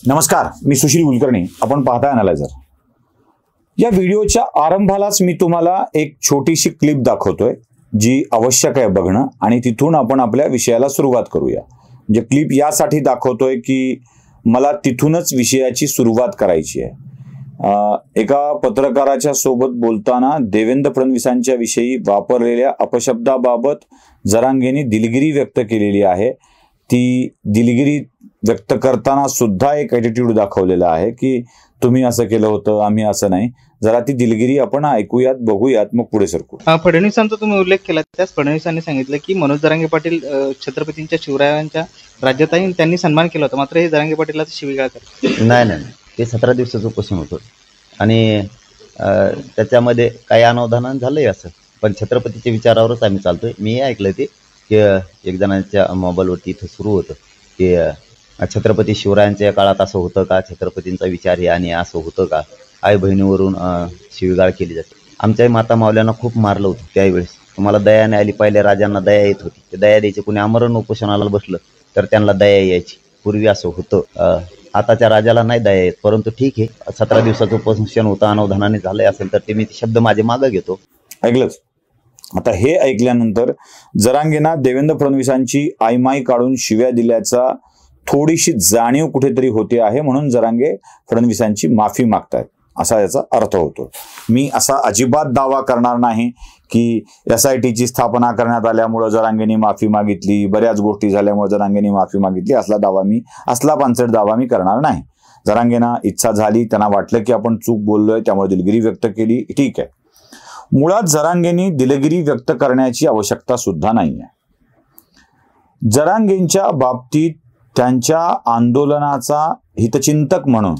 नमस्कार, मी सुशील कुलकर्णी. आपण पाहताय अनालायझर. या व्हिडिओच्या आरंभालाच मी तुम्हाला एक छोटीशी क्लिप दाखवतोय जी आवश्यक आहे बघणं, आणि तिथून आपण आपल्या विषयाला सुरुवात करूया. म्हणजे क्लिप यासाठी दाखवतोय की मला तिथूनच विषयाची सुरुवात करायची आहे. एका पत्रकाराच्या सोबत बोलताना देवेंद्र फडणवीसांच्या विषयी वापरलेल्या अपशब्दाबाबत जरांगेंनी दिलगिरी व्यक्त केलेली आहे. ती दिलगिरी व्यक्त करताना सुद्धा एक ॲटिट्यूड दाखवलेला आहे की तुम्ही असं केलं होतं, आम्ही असं नाही. जरा ती दिलगिरी आपण ऐकूयात, बघूयात, मग पुढे सरकू. फडणवीसांचा तुम्ही उल्लेख केला. त्याच फडणवीसांनी सांगितलं की मनोज जरांगे पाटील छत्रपतींच्या शिवरायांच्या राज्यातही त्यांनी सन्मान केला होता, मात्र हे जरांगे पाटीलला शिवीगाळ करतात. नाही, ते 17 दिवसाचं उपोषण होतं आणि त्याच्यामध्ये काही अनावधान झालंय असं, पण छत्रपतीच्या विचारावरच आम्ही चालतोय. मी ऐकलं ते की एक जणांच्या मोबाईलवरती इथं सुरू होतं की छत्रपती शिवरायांच्या काळात असं होतं का, छत्रपतींचा विचार हे आणि असं होतं का, आई बहिणीवरून शिवीगाळ केली जाते. आमच्याही माता मावल्यांना खूप मारलं होतं त्यावेळेस. तुम्हाला दया नाही आली, पहिल्या राजांना दया येत होती, ते दया द्यायची. कोणी आमरण उपोषणाला बसलं तर त्यांना दया यायची. पूर्वी असं होतं. आताच्या राजाला नाही दया येत, परंतु ठीक आहे, 17 दिवसाचं उपोषण होतं, अनावधानाने झालंय असेल तर ते मी शब्द माझे मागं घेतो. ऐकलंच. आता हे ऐकल्यानंतर जरांगेंना देवेंद्र फडणवीसांची आईमाई काढून शिव्या दिल्याचा थोडीशी जाणीव कुठेतरी होते आहे, म्हणून जरांगे फडणवीसांची माफी मागतायत असा याचा अर्थ होतो. मी असा अजिबात दावा करणार नाही की SITची स्थापना करण्यात आल्यामुळं जरांगेंनी माफी मागितली, बऱ्याच गोष्टी झाल्यामुळे जरांगेंनी माफी मागितली, असला पानसट दावा मी करणार नाही. जरांगेंना इच्छा झाली, त्यांना वाटलं की आपण चूक बोललोय, त्यामुळे दिलगिरी व्यक्त केली, ठीक आहे. मुळात जरांगेंनी दिलगिरी व्यक्त करण्याची आवश्यकता सुद्धा नाही आहे. जरांगेंच्या बाबतीत त्यांच्या आंदोलनाचा हितचिंतक म्हणून,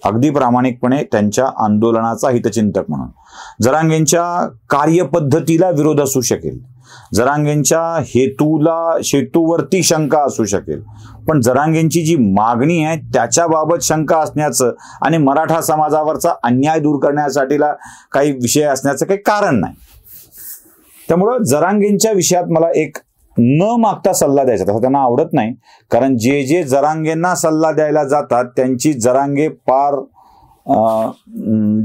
अगदी प्रामाणिकपणे त्यांच्या आंदोलनाचा हितचिंतक म्हणून, जरांगेंच्या कार्यपद्धतीला विरोध असू शकेल, जरांगेंच्या हेतूवरती शंका असू शकेल, पण जरांगेंची जी मागणी आहे त्याच्याबाबत शंका असण्याचं आणि मराठा समाजावरचा अन्याय दूर करण्यासाठीला काही विषय असण्याचं काही कारण नाही. त्यामुळं जरांगेंच्या विषयात मला एक न मागता सल्ला द्यायचा, तसं त्यांना आवडत नाही, कारण जे जरांगेंना सल्ला द्यायला जातात त्यांची जरांगे पार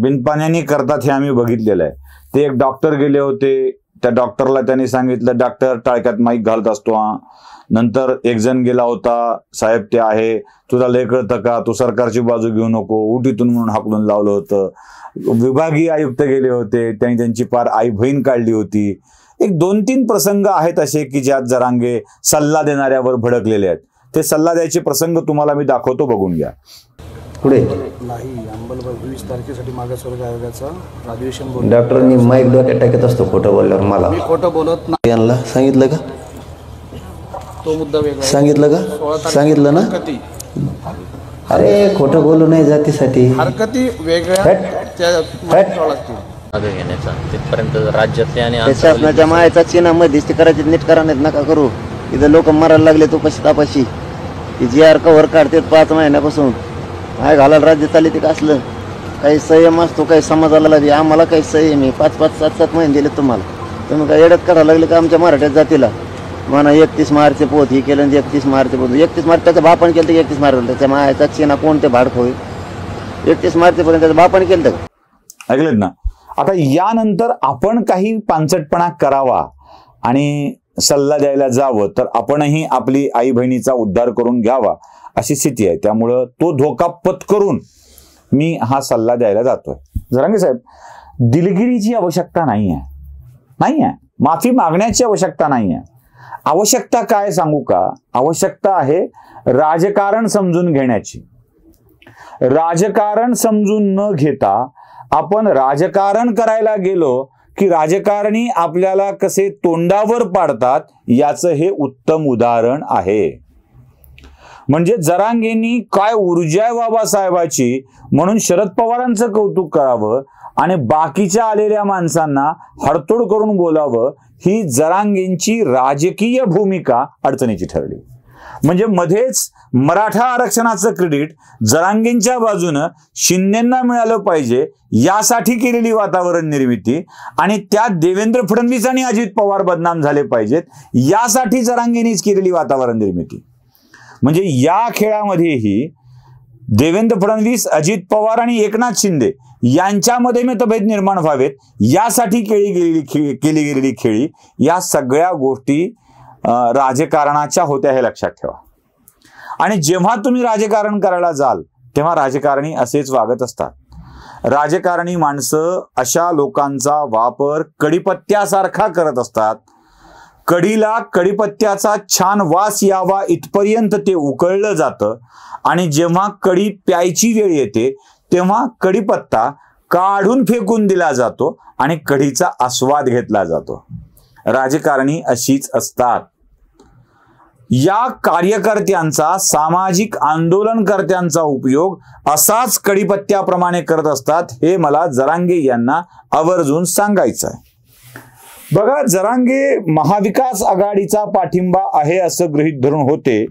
बिनपाण्याने करतात हे आम्ही बघितलेलं आहे. ते एक डॉक्टर गेले होते, त्या डॉक्टरला त्यांनी सांगितलं, डॉक्टर टाळक्यात माईक घालत असतो हा. नंतर एक जण गेला होता, साहेब ते आहे, तुला लय कळतं का, तू सरकारची बाजू घेऊ नको, उठीतून म्हणून हाकलून लावलं होतं. विभागीय आयुक्त गेले होते, त्यांनी त्यांची पार आई बहीण काढली होती. एक 2-3 प्रसंग आहेत असे की ज्यात जरांगे सल्ला देणाऱ्यावर भडकलेले आहेत. ते सल्ला द्यायचे प्रसंग तुम्हाला मी दाखवतो, बघून घ्या. पुढे नाही, अंमलबजावणी 20 तारखेसाठी मागासवर्ग आयोगाचं अधिवेशन डॉक्टरांनी माईक डोक्यात टाकत असतो खोटं बोलल्यावर. मला मी खोटं बोलत नाही. यांना सांगितलं का, तो मुद्दा वेगळा सांगितलं का, सांगितलं ना. अरे खोटं बोलू नाही जातीसाठी, हरकती वेगळ्या घेण्याचा तिथपर्यंत राज्यातले आणि शासनाच्या मायाचा चिन्हामध्ये ती करायची, नीट करा नाहीत नका करू. इथं लोक मरायला लागले तो कशी तापाशी. ती GR कव्हर काढते 5 महिन्यापासून. माय घालायला राज्य चालले ते कसलं काही संयम असतो, काही समाजाला लागली, आम्हाला काही संयम आहे. 5-5, 7-7 महिने दिले तुम्हाला. तुम्ही काय येड्यात काढायला लागले का आमच्या मराठ्यात जातीला. म्हणा 31 मार्च पोत ही केलं, 31 मार्च पोत, 31 मार्च त्याच्या बापाने केलं, 31 मार्च त्याच्या मायाचा चिन्हा कोणते भाडक होईल. 31 मार्चपर्यंत त्याच्या बापाने केलं. ऐकलेत ना. आता यानंतर आपण काही पानसटपणा करावा आणि सल्ला द्यायला जावं तर आपणही आपली आई बहिणीचा उद्धार करून घ्यावा अशी स्थिती आहे. त्यामुळं तो धोका पत्करून मी हा सल्ला द्यायला जातोय. जरांगे साहेब, दिलगिरीची आवश्यकता नाही आहे, माफी मागण्याची आवश्यकता नाही आहे. आवश्यकता काय सांगू का, आवश्यकता आहे राजकारण समजून घेण्याची. राजकारण समजून न घेता आपण राजकारण करायला गेलो की राजकारणी आपल्याला कसे तोंडावर पाडतात याचं हे उत्तम उदाहरण आहे. म्हणजे जरांगेंनी काय ऊर्जा आहे बाबासाहेबाची म्हणून शरद पवारांचं कौतुक करावं आणि बाकीच्या आलेल्या माणसांना हडतोड करून बोलावं, ही जरांगेंची राजकीय भूमिका अडचणीची ठरली. म्हणजे मध्येच मराठा आरक्षणाचं क्रेडिट जरांगेंच्या बाजूनं शिंदेंना मिळालं पाहिजे यासाठी केलेली वातावरण निर्मिती, आणि त्यात देवेंद्र फडणवीस आणि अजित पवार बदनाम झाले पाहिजेत यासाठी जरांगेंनीच केलेली वातावरण निर्मिती. म्हणजे या खेळामध्येही देवेंद्र फडणवीस, अजित पवार आणि एकनाथ शिंदे यांच्यामध्ये मतभेद निर्माण व्हावेत यासाठी केली गेलेली खेळी या सगळ्या गोष्टी राजकारणाच्या होत्या हे लक्षात ठेवा. आणि जेव्हा तुम्ही राजकारण करायला जाल तेव्हा राजकारणी असेच वागत असतात. राजकारणी माणसं अशा लोकांचा वापर कडीपत्त्यासारखा करत असतात. कढीला कडीपत्त्याचा छान वास यावा इथपर्यंत ते उकळलं जातं आणि जेव्हा कढी प्यायची वेळ येते तेव्हा कडीपत्ता काढून फेकून दिला जातो आणि कढीचा आस्वाद घेतला जातो. राजकारणी अशीच असतात. या कार्यकर्त्यांचा, सामाजिक आंदोलनकर्त्यांचा उपयोग असाच कडीपत्त्याप्रमाणे करत असतात हे मला जरांगे यांना आवर्जून सांगायचं आहे. बघा, जरांगे महाविकास आघाडीचा पाठिंबा आहे असं गृहीत धरून होते,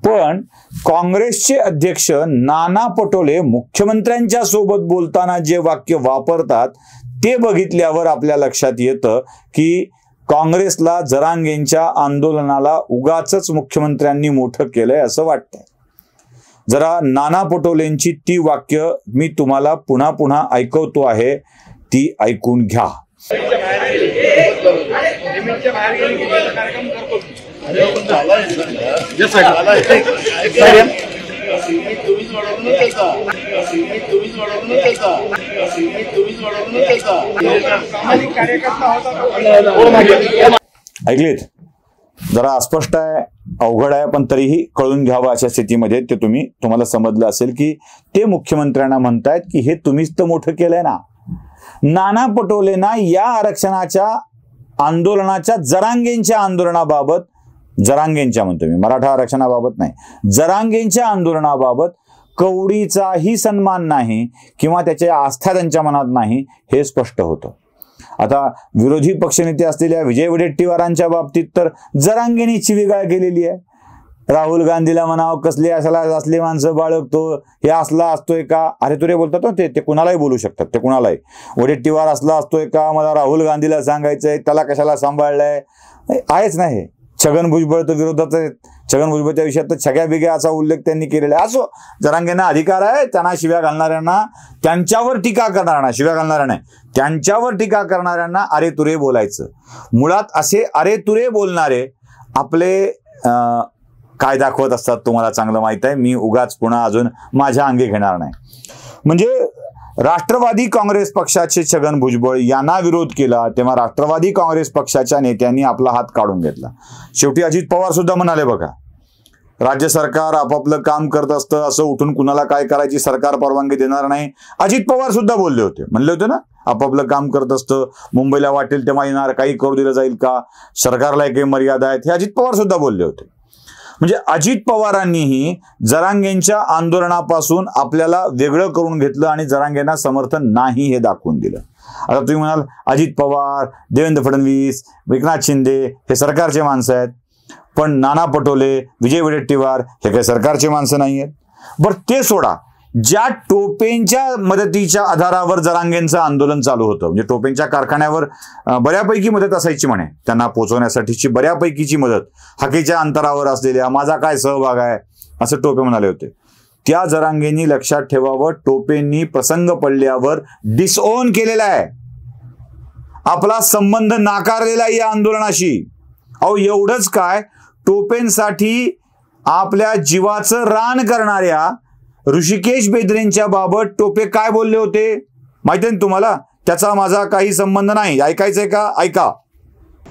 पण काँग्रेसचे अध्यक्ष नाना पटोले मुख्यमंत्र्यांच्या सोबत बोलताना जे वाक्य वापरतात ते बघितल्यावर आपल्या लक्षात येतं की काँग्रेसला जरांगेंच्या आंदोलनाला उगाचच मुख्यमंत्र्यांनी मोठं केलंय असं वाटतंय. जरा नाना पटोलेंची ती वाक्य मी तुम्हाला पुन्हा पुन्हा ऐकवतो आहे, ती ऐकून घ्या. ऐकलीत? जरा अस्पष्ट आहे, अवघड आहे, पण तरीही कळून घ्यावं अशा स्थितीमध्ये ते तुम्हाला समजलं असेल की ते मुख्यमंत्र्यांना म्हणतायत की हे तुम्हीच तर मोठं केलंय ना. नाना पटोलेंना या आरक्षणाच्या आंदोलनाच्या जरांगेंच्या आंदोलनाबाबत, जरांगेंच्या म्हणतो मी, मराठा आरक्षणाबाबत नाही, जरांगेंच्या आंदोलनाबाबत कवडीचाही सन्मान नाही किंवा त्याची आस्था त्यांच्या मनात नाही हे स्पष्ट होतं. आता विरोधी पक्षनेते असलेल्या विजय वडेट्टीवारांच्या बाबतीत तर जरांगेंनी शिवीगाळ केलेली आहे. राहुल गांधीला म्हणावं कसले असली माणसं बाळगतो, हे असला असतोय का, अरे तुरे बोलतात ते कुणालाही बोलू शकतात, ते कुणालाही. वडेट्टीवार असला असतोय का, मला राहुल गांधीला सांगायचंय, त्याला कशाला सांभाळलंय, आहेच नाही. छगन भुजबळ तर विरोधात आहेत, छगन भुजबळच्या विषयात तर छग्या बिग्याचा उल्लेख त्यांनी केलेला आहे. असो, जरांगेंना अधिकार आहे, त्यांना शिव्या घालणाऱ्यांना, त्यांच्यावर टीका करणाऱ्यांना, शिव्या घालणाऱ्या नाही, त्यांच्यावर टीका करणाऱ्यांना अरे तुरे बोलायचं. मुळात असे अरे तुरे बोलणारे आपले काय दाखवत असतात तुम्हाला चांगलं माहित आहे. मी उगाच पुन्हा अजून माझ्या अंगी घेणार नाही. म्हणजे राष्ट्रवादी काँग्रेस पक्षाचे छगन भुजबळ यांना विरोध केला तेव्हा राष्ट्रवादी काँग्रेस पक्षाच्या नेत्यांनी आपला हात काढून घेतला. शेवटी अजित पवार सुद्धा म्हणाले, बघा राज्य सरकार आपापलं काम करत असतं, असं उठून कुणाला काय करायची सरकार परवानगी देणार नाही. अजित पवार सुद्धा बोलले होते, म्हणले होते ना आपापलं काम करत असतं, मुंबईला वाटेल तेव्हा येणार, काही करू दिलं जाईल का, सरकारला एक मर्यादा आहेत, हे अजित पवार सुद्धा बोलले होते. म्हणजे अजित पवारांनीही जरांगेंच्या आंदोलनापासून आपल्याला वेगळं करून घेतलं आणि जरांगेंना समर्थन नाही हे दाखवून दिलं. आता तुम्ही म्हणाल अजित पवार, देवेंद्र फडणवीस, एकनाथ शिंदे हे सरकारचे माणसं आहेत, पण नाना पटोले, विजय वडेट्टीवार हे काही सरकारचे माणसं नाही आहेत. बरं ते सोडा, ज्या टोपेंच्या मदतीच्या आधारावर जरांगेंचं आंदोलन चालू होतं, म्हणजे टोपेंच्या कारखान्यावर बऱ्यापैकी मदत असायची म्हणे, त्यांना पोहोचवण्यासाठीची बऱ्यापैकीची मदत, हाकेच्या अंतरावर असलेल्या, माझा काय सहभाग आहे असं टोपे म्हणाले होते. त्या जरांगेंनी लक्षात ठेवावं, टोपेंनी प्रसंग पडल्यावर डिसओन केलेला आहे, आपला संबंध नाकारलेला या आंदोलनाशी. अहो एवढंच काय, टोपेंसाठी आपल्या जीवाचं रान करणाऱ्या ऋषिकेश बेदरेंच्या बाबत टोपे काय बोलले होते माहिती आहे तुम्हाला? त्याचा माझा काही संबंध नाही. ऐकायचंय का? ऐका.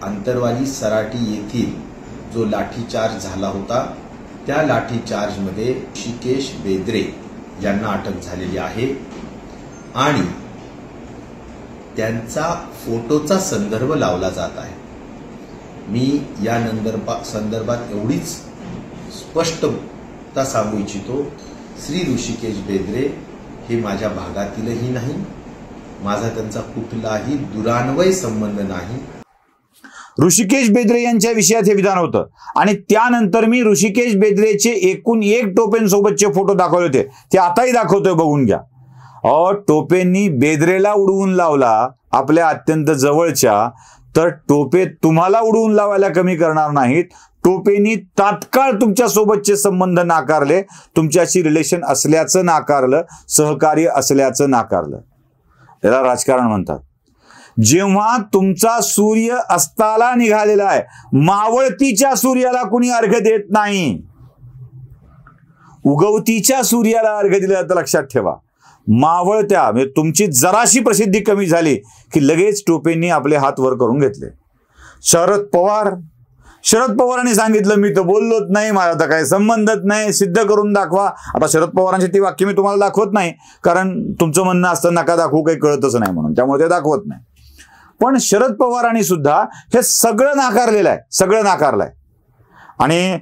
आंतरवाली सराटी येथील जो लाठीचार्ज झाला होता त्या लाठीचार्जमध्ये ऋषिकेश बेदरे यांना अटक झालेली आहे आणि त्यांचा फोटोचा संदर्भ लावला जात आहे. मी या संदर्भात एवढीच स्पष्टता सांगू इच्छितो, श्री ऋषिकेश बेदरे हे माझ्या भागातीलही नाही, माझा त्यांचा कुठलाही दुरान्वय संबंध नाही. ऋषिकेश बेदरे यांच्या विषयात हे विधान होतं आणि त्यानंतर मी ऋषिकेश बेदरेचे एकूण एक टोपेंसोबतचे फोटो दाखवले होते, ते आताही दाखवतोय, बघून घ्या. टोपेंनी बेदरेला उडवून लावला, आपल्या अत्यंत जवळच्या तर टोपे तुम्हाला उडवून लावायला कमी करणार नाहीत. टोपेनी तात्काळ तुमच्या सोबतचे संबंध नाकारले, तुमच्याशी रिलेशन असल्याचं नाकारलं, सहकार्य असल्याचं नाकारलं. याला राजकारण म्हणतात. जेव्हा तुमचा सूर्य अस्ताला निघालेला आहे, मावळतीच्या सूर्याला कुणी अर्घ्य देत नाही, उगवतीच्या सूर्याला अर्घ्य दिलं जातं. लक्षात ठेवा. मावळत्या म्हणजे तुमची जराशी प्रसिद्धी कमी झाली की लगेच टोपेंनी आपले हात वर करून घेतले. शरद पवारांनी सांगितलं मी तर बोललोच नाही, माझा तर काही संबंधच नाही, सिद्ध करून दाखवा. आता शरद पवारांची ती वाक्य मी तुम्हाला दाखवत नाही, कारण तुमचं म्हणणं असतं नका दाखवू, काही कळतच नाही म्हणून, त्यामुळे ते दाखवत नाही. पण शरद पवारांनी सुद्धा हे सगळं नाकारलेलं आहे, सगळं नाकारलंय. आणि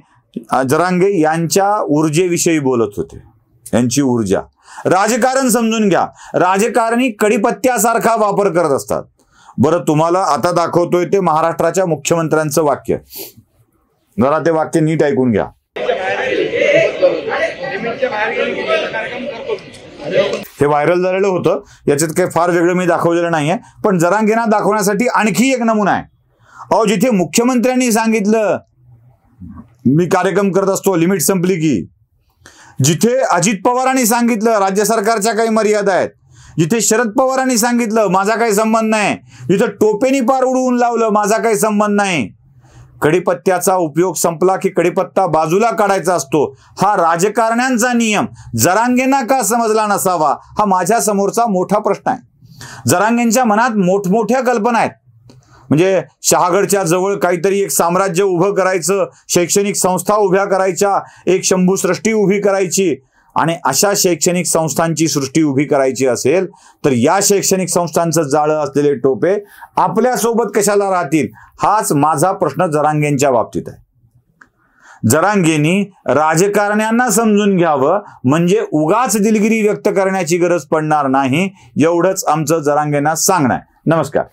जरांगे यांच्या ऊर्जेविषयी बोलत होते. यांची ऊर्जा, राजकारण समजून घ्या. राजकारणी कडीपत्त्यासारखा वापर करत असतात. बरं, तुम्हाला आता दाखवतोय ते महाराष्ट्राच्या मुख्यमंत्र्यांचं वाक्य. जरा ते वाक्य नीट ऐकून घ्या. हे व्हायरल झालेलं होतं, याच्यात काही फार वेगळं मी दाखवलेलं नाहीये, पण जरांगेंना दाखवण्यासाठी आणखी एक नमुना आहे. अहो, जिथे मुख्यमंत्र्यांनी सांगितलं मी कार्यक्रम करत असतो, लिमिट संपली की, जिथे अजित पवारांनी सांगितलं राज्य सरकारच्या काही मर्यादा आहेत, जिथे शरद पवारांनी सांगितलं माझा काही संबंध नाही, जिथे टोपेनी पार उडवून लावलं माझा काही संबंध नाही, कडीपत्त्याचा उपयोग संपला की कडीपत्ता बाजूला काढायचा असतो. हा राजकारण्यांचा नियम जरांगेंना का समजला नसावा, हा माझ्या समोरचा मोठा प्रश्न आहे. जरांगेंच्या मनात मोठमोठ्या कल्पना आहेत. म्हणजे शहागडच्या जवळ काहीतरी एक साम्राज्य उभं करायचं, शैक्षणिक संस्था उभ्या करायच्या, एक शंभू सृष्टी उभी करायची. आणि अशा शैक्षणिक संस्थांची सृष्टी उभी करायची असेल तर या शैक्षणिक संस्थांचं जाळं असलेले टोपे आपल्यासोबत कशाला राहतील, हाच माझा प्रश्न जरांगेंच्या बाबतीत आहे. जरांगेंनी राजकारण्यांना समजून घ्यावं, म्हणजे उगाच दिलगिरी व्यक्त करण्याची गरज पडणार नाही, एवढंच आमचं जरांगेंना सांगणं आहे. नमस्कार.